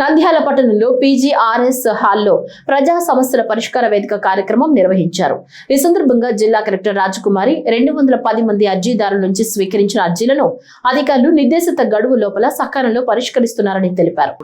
నంద్యాల పట్టణంలో పీజీఆర్ఎస్ హాల్లో ప్రజా సమస్యల పరిష్కార వేదిక కార్యక్రమం నిర్వహించారు. ఈ సందర్భంగా జిల్లా కలెక్టర్ రాజకుమారి 210 మంది అర్జీదారుల నుంచి స్వీకరించిన అర్జీలను అధికారులు నిర్దేశిత గడువు లోపల సకాలంలో పరిష్కరిస్తున్నారని తెలిపారు.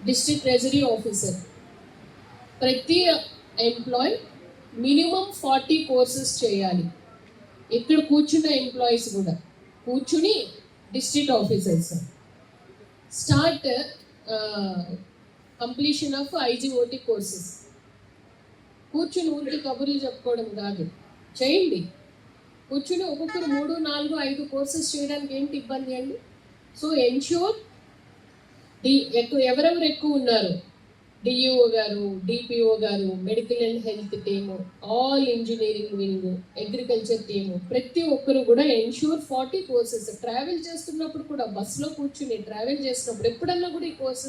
డిస్ట్రిక్ట్ ట్రెజరీ ఆఫీసర్ ప్రతి ఎంప్లాయ్ మినిమం 40 కోర్సెస్ చేయాలి. ఇక్కడ కూర్చున్న ఎంప్లాయీస్ కూడా కూర్చుని district officers start completion of iGOT courses. కూర్చుని ఊరికి కబుర్లు చెప్పుకోవడం కాదు, చేయండి. కూర్చుని ఒక్కొక్కరు 3, 4, 5 కోర్సెస్ చేయడానికి ఏంటి ఇబ్బంది అండి? సో ఎన్ష్యూర్ ఎవరెవరు ఎక్కువ ఉన్నారు, డిఈఓ గారు, డిపిఓ గారు, medical and health team, all engineering wing, agriculture team, ప్రతి ఒక్కరు కూడా ఎన్ష్యూర్ 40 కోర్సెస్. ట్రావెల్ చేస్తున్నప్పుడు కూడా, బస్సులో కూర్చుని ట్రావెల్ చేస్తున్నప్పుడు ఎప్పుడన్నా కూడా ఈ కోర్సెస్